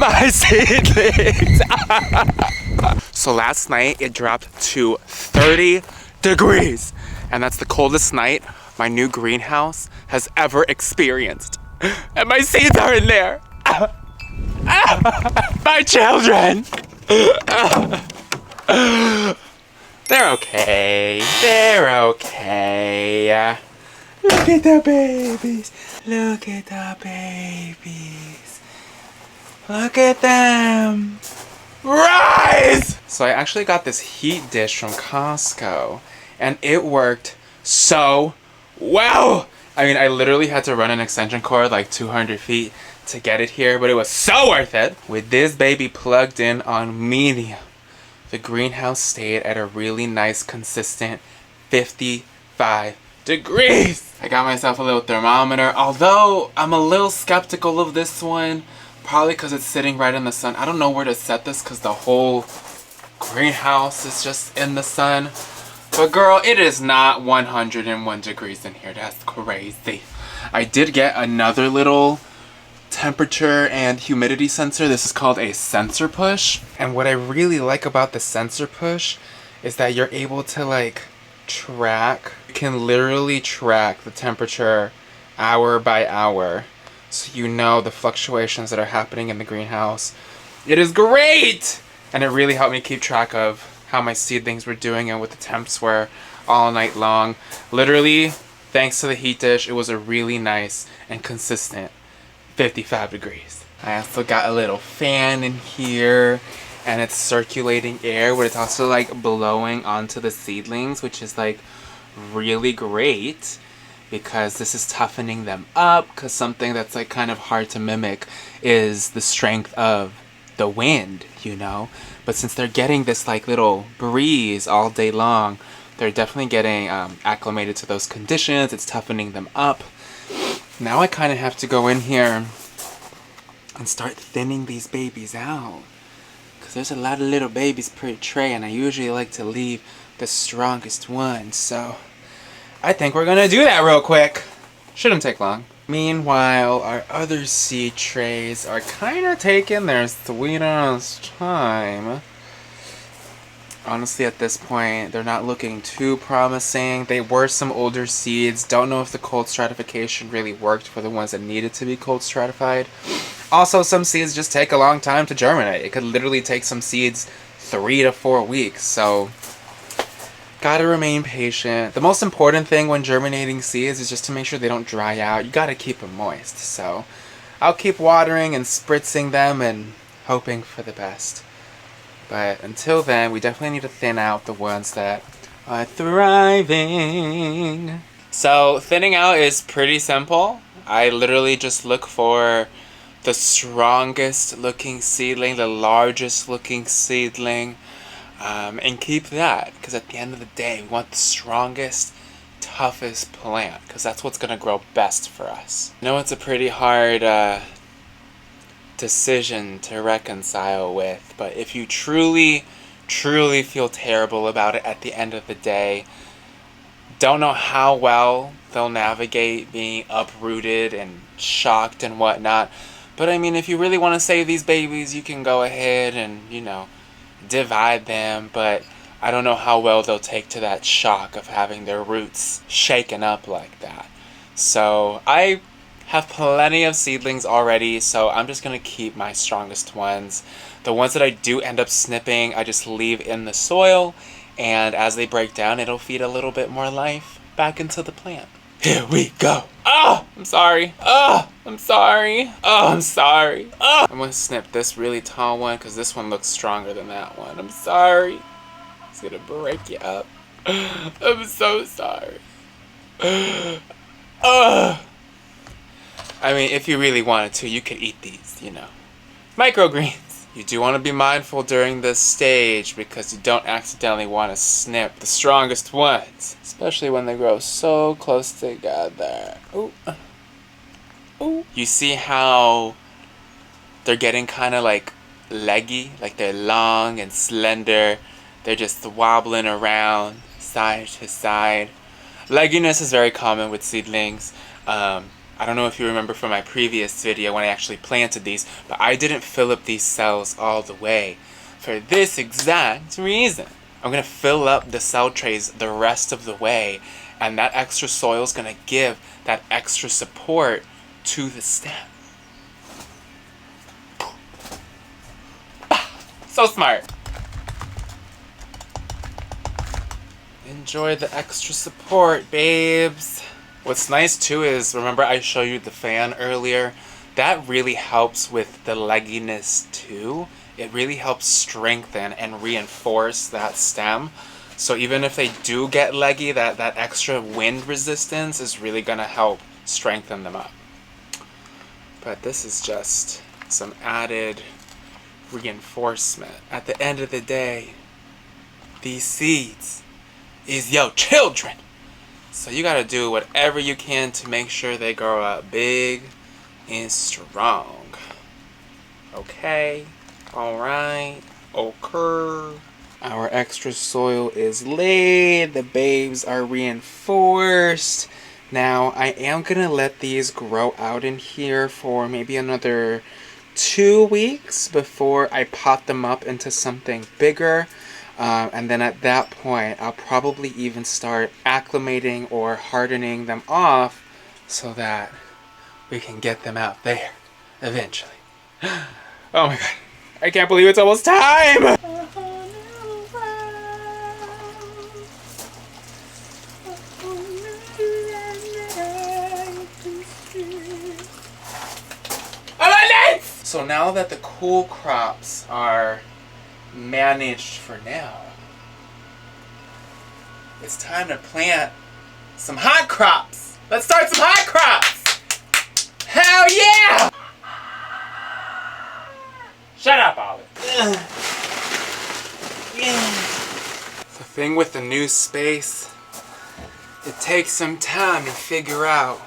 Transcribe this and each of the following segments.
my seedlings. So last night it dropped to 30 degrees, and that's the coldest night my new greenhouse has ever experienced. And my seeds are in there. My children. They're okay. They're okay. Look at the babies. Look at the babies. Look at them. Rise! So I actually got this heat dish from Costco, and it worked so well. I mean, I literally had to run an extension cord like 200 feet to get it here, but it was so worth it. With this baby plugged in on medium, the greenhouse stayed at a really nice, consistent 55 degrees. I got myself a little thermometer, although I'm a little skeptical of this one, probably because it's sitting right in the sun. I don't know where to set this because the whole greenhouse is just in the sun. But girl, it is not 101 degrees in here. That's crazy. I did get another little temperature and humidity sensor. This is called a sensor push. And what I really like about the sensor push is that you're able to like track. You can literally track the temperature hour by hour. So you know the fluctuations that are happening in the greenhouse. It is great! And it really helped me keep track of how my seedlings were doing and what the temps were all night long. Literally, thanks to the heat dish, it was a really nice and consistent 55 degrees. I also got a little fan in here, and it's circulating air, but it's also like blowing onto the seedlings, which is like really great because this is toughening them up, because something that's like kind of hard to mimic is the strength of the wind, you know? But since they're getting this like little breeze all day long, they're definitely getting acclimated to those conditions. It's toughening them up. Now I kind of have to go in here and start thinning these babies out, because there's a lot of little babies per tray, and I usually like to leave the strongest ones. So I think we're gonna do that real quick. Shouldn't take long. Meanwhile, our other seed trays are kind of taking their sweet ass time. Honestly, at this point, they're not looking too promising. They were some older seeds. Don't know if the cold stratification really worked for the ones that needed to be cold stratified. Also, some seeds just take a long time to germinate. It could literally take some seeds 3 to 4 weeks. So gotta remain patient. The most important thing when germinating seeds is just to make sure they don't dry out. You gotta keep them moist. So I'll keep watering and spritzing them and hoping for the best. But until then, we definitely need to thin out the ones that are thriving. So thinning out is pretty simple. I literally just look for the strongest looking seedling, the largest looking seedling, and keep that, because at the end of the day, we want the strongest, toughest plant, because that's what's going to grow best for us. I know it's a pretty hard decision to reconcile with, but if you truly feel terrible about it at the end of the day, don't know how well they'll navigate being uprooted and shocked and whatnot. But I mean, if you really want to save these babies, you can go ahead and, you know, divide them, but I don't know how well they'll take to that shock of having their roots shaken up like that. So I have plenty of seedlings already, so I'm just gonna keep my strongest ones. The ones that I do end up snipping, I just leave in the soil, and as they break down, it'll feed a little bit more life back into the plant. Here we go. Oh, I'm sorry. Oh, I'm sorry. Oh, I'm sorry. Oh. I'm gonna snip this really tall one because this one looks stronger than that one. I'm sorry. It's gonna break you up. I'm so sorry. I mean, if you really wanted to, you could eat these, you know. Microgreens. You do want to be mindful during this stage because you don't accidentally want to snip the strongest ones, especially when they grow so close together. Ooh. Ooh. You see how they're getting kind of like leggy, like they're long and slender. They're just wobbling around side to side. Legginess is very common with seedlings. I don't know if you remember from my previous video when I actually planted these, but I didn't fill up these cells all the way for this exact reason. I'm going to fill up the cell trays the rest of the way, and that extra soil is going to give that extra support to the stem. So smart. Enjoy the extra support, babes. What's nice too is, remember I showed you the fan earlier? That really helps with the legginess too. It really helps strengthen and reinforce that stem. So even if they do get leggy, that extra wind resistance is really gonna help strengthen them up. But this is just some added reinforcement. At the end of the day, these seeds is your children. So you gotta do whatever you can to make sure they grow up big and strong. Okay? Alright? Okay. Our extra soil is laid. The babes are reinforced. Now, I am gonna let these grow out in here for maybe another 2 weeks before I pot them up into something bigger. And then at that point, I'll probably even start acclimating or hardening them off so that we can get them out there eventually. Oh my god. I can't believe it's almost time! So now that the cool crops are managed for now, it's time to plant some hot crops. Let's start some hot crops! Hell yeah! Shut up, Olive. The thing with the new space, it takes some time to figure out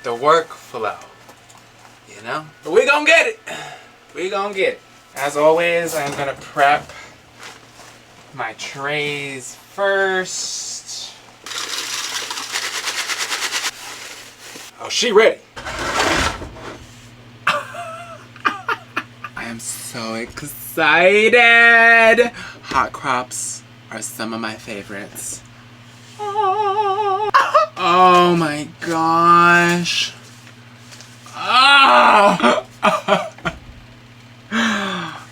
the workflow. You know? But we gonna get it. We gonna get it. As always, I'm gonna prep my trays first. Oh, she ready. I am so excited. Hot crops are some of my favorites. Oh my gosh.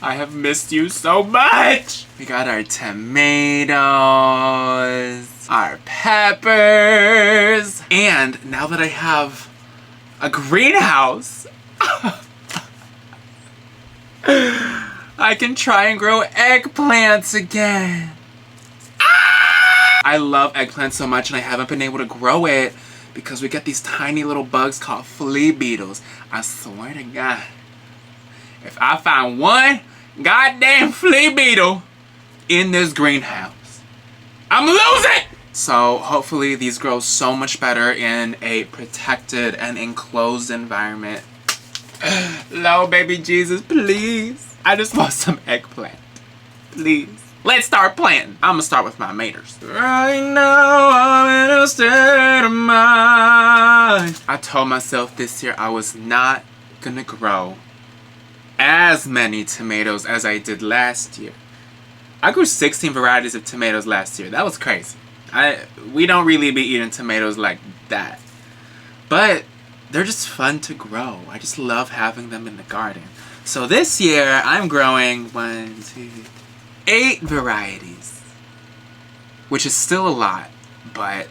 I have missed you so much! We got our tomatoes, our peppers, and now that I have a greenhouse, I can try and grow eggplants again. I love eggplants so much and I haven't been able to grow it because we get these tiny little bugs called flea beetles. I swear to God, if I find one goddamn flea beetle in this greenhouse, I'm losing! So hopefully these grow so much better in a protected and enclosed environment. Lord baby Jesus, please. I just want some eggplant. Please. Let's start planting. I'm gonna start with my maters. Right now I'm in a state of mind. I told myself this year I was not gonna grow as many tomatoes as I did last year. I grew 16 varieties of tomatoes last year. That was crazy. We don't really be eating tomatoes like that. But they're just fun to grow. I just love having them in the garden. So this year I'm growing 8 varieties, which is still a lot, but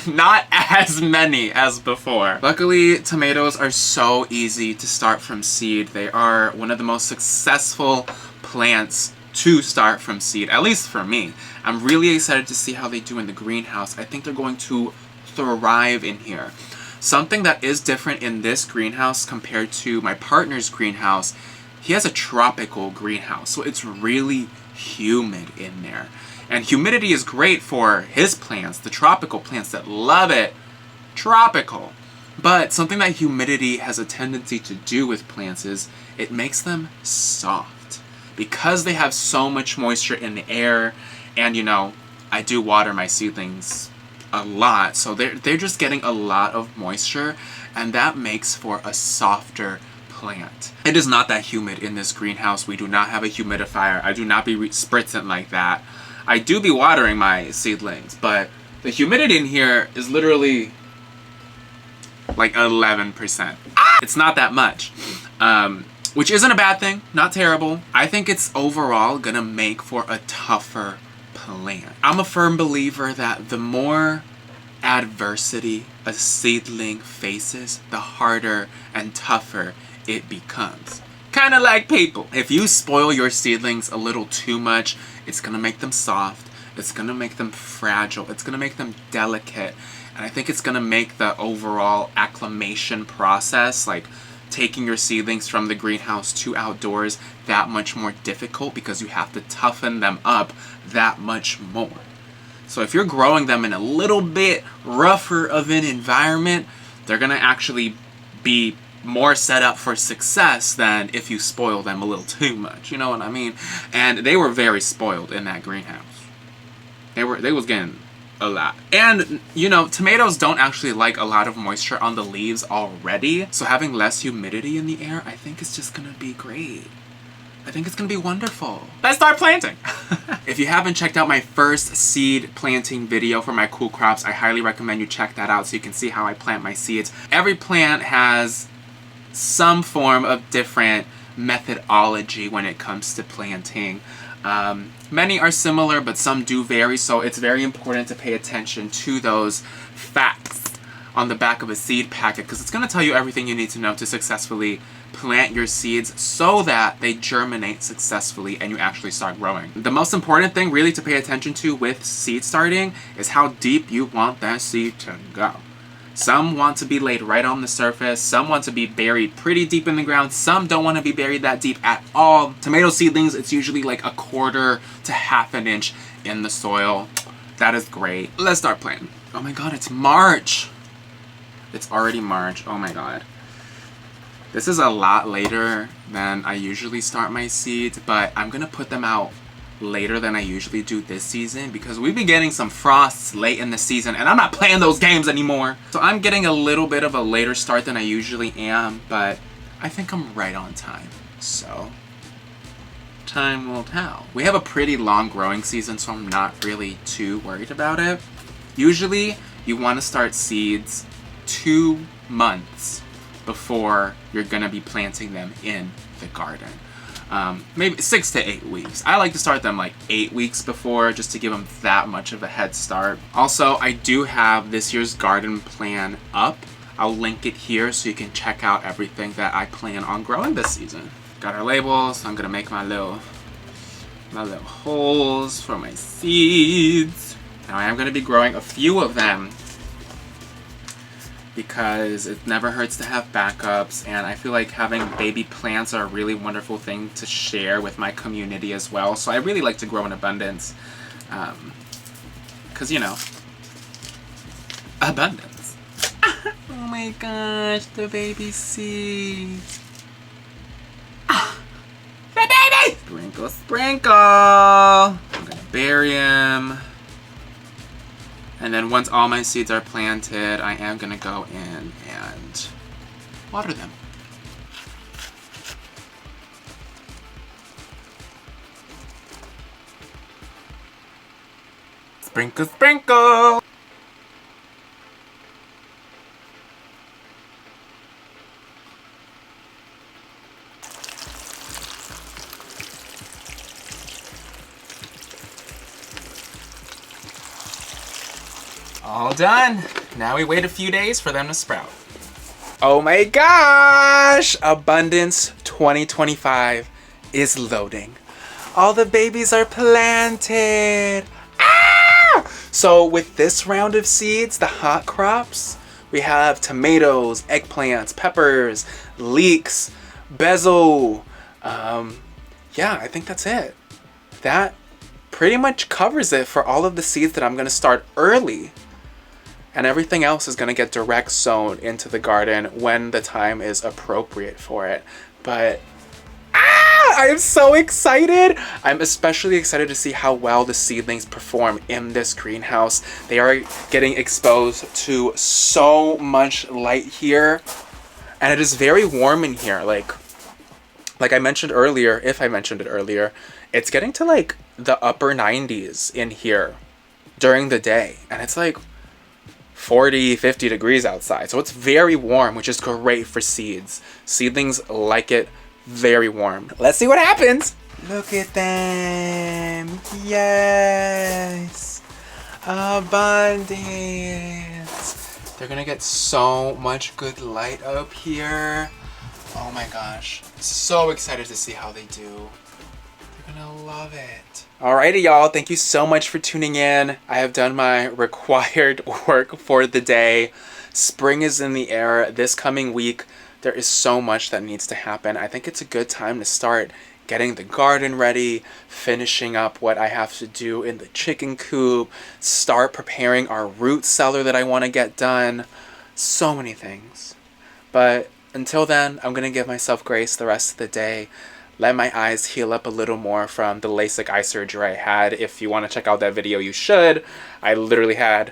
not as many as before. Luckily, tomatoes are so easy to start from seed. They are one of the most successful plants to start from seed, at least for me. I'm really excited to see how they do in the greenhouse. I think they're going to thrive in here. Something that is different in this greenhouse compared to my partner's greenhouse, he has a tropical greenhouse, so it's really humid in there. And humidity is great for his plants, the tropical plants that love it. Tropical. But something that humidity has a tendency to do with plants is it makes them soft. Because they have so much moisture in the air, and you know, I do water my seedlings a lot, so they're just getting a lot of moisture. and that makes for a softer plant. It is not that humid in this greenhouse. We do not have a humidifier. I do not be spritzing like that. I do be watering my seedlings, but the humidity in here is literally like 11%. It's not that much, which isn't a bad thing, not terrible. I think it's overall gonna make for a tougher plant. I'm a firm believer that the more adversity a seedling faces, the harder and tougher it becomes. Kind of like people. If you spoil your seedlings a little too much, it's gonna make them soft, it's gonna make them fragile, it's gonna make them delicate, and I think it's gonna make the overall acclimation process, like taking your seedlings from the greenhouse to outdoors, that much more difficult because you have to toughen them up that much more. So if you're growing them in a little bit rougher of an environment, they're gonna actually be more set up for success than if you spoil them a little too much. You know what I mean? And they were very spoiled in that greenhouse. They was getting a lot. And, you know, tomatoes don't actually like a lot of moisture on the leaves already. So having less humidity in the air, I think is just gonna be great. I think it's gonna be wonderful. Let's start planting. If you haven't checked out my first seed planting video for my cool crops, I highly recommend you check that out so you can see how I plant my seeds. Every plant has some form of different methodology when it comes to planting. Many are similar, but some do vary, so it's very important to pay attention to those facts on the back of a seed packet, because it's going to tell you everything you need to know to successfully plant your seeds so that they germinate successfully and you actually start growing. The most important thing really to pay attention to with seed starting is how deep you want that seed to go. Some want to be laid right on the surface, some want to be buried pretty deep in the ground, some don't want to be buried that deep at all. Tomato seedlings, it's usually like 1/4 to 1/2 inch in the soil. That is great. Let's start planting. Oh my god, it's March! It's already March, oh my god. This is a lot later than I usually start my seeds, but I'm gonna put them out later than I usually do this season because we've been getting some frosts late in the season and I'm not playing those games anymore. So I'm getting a little bit of a later start than I usually am, but I think I'm right on time. So, time will tell. We have a pretty long growing season, so I'm not really too worried about it. Usually, you want to start seeds 2 months before you're gonna be planting them in the garden. Maybe 6 to 8 weeks. I like to start them like 8 weeks before just to give them that much of a head start. Also, I do have this year's garden plan up. I'll link it here so you can check out everything that I plan on growing this season. Got our labels. I'm gonna make my little holes for my seeds. Now I am gonna be growing a few of them because it never hurts to have backups, and I feel like having baby plants are a really wonderful thing to share with my community as well. So I really like to grow in abundance, because, you know, abundance. Oh my gosh, the baby seeds. The baby! Sprinkle, sprinkle! I'm gonna bury him. And then once all my seeds are planted, I am gonna go in and water them. Sprinkle, sprinkle! All done. Now we wait a few days for them to sprout. Oh my gosh! Abundance 2025 is loading. All the babies are planted. Ah! So with this round of seeds, the hot crops, we have tomatoes, eggplants, peppers, leeks, basil. Yeah, I think that's it. That pretty much covers it for all of the seeds that I'm gonna start early. And everything else is going to get direct sown into the garden when the time is appropriate for it. But, I am so excited. I'm especially excited to see how well the seedlings perform in this greenhouse. They are getting exposed to so much light here, and it is very warm in here. Like I mentioned earlier, if I mentioned it earlier, it's getting to like the upper 90s in here during the day, and it's like 40, 50 degrees outside. So it's very warm, which is great for seeds. Seedlings like it very warm. Let's see what happens. Look at them. Yes. Abundance. They're gonna get so much good light up here. Oh my gosh. So excited to see how they do. They're gonna love it. Alrighty, y'all. Thank you so much for tuning in. I have done my required work for the day. Spring is in the air. This coming week, there is so much that needs to happen. I think it's a good time to start getting the garden ready, finishing up what I have to do in the chicken coop, start preparing our root cellar that I want to get done. So many things. But until then, I'm going to give myself grace the rest of the day. Let my eyes heal up a little more from the LASIK eye surgery I had. If you want to check out that video, you should. I literally had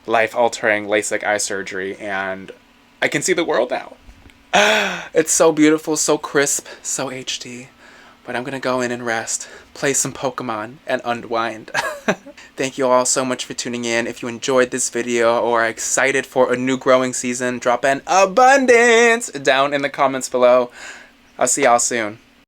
life-altering LASIK eye surgery, and I can see the world now. It's so beautiful, so crisp, so HD. But I'm going to go in and rest, play some Pokemon, and unwind. Thank you all so much for tuning in. If you enjoyed this video or are excited for a new growing season, drop an abundance down in the comments below. I'll see y'all soon.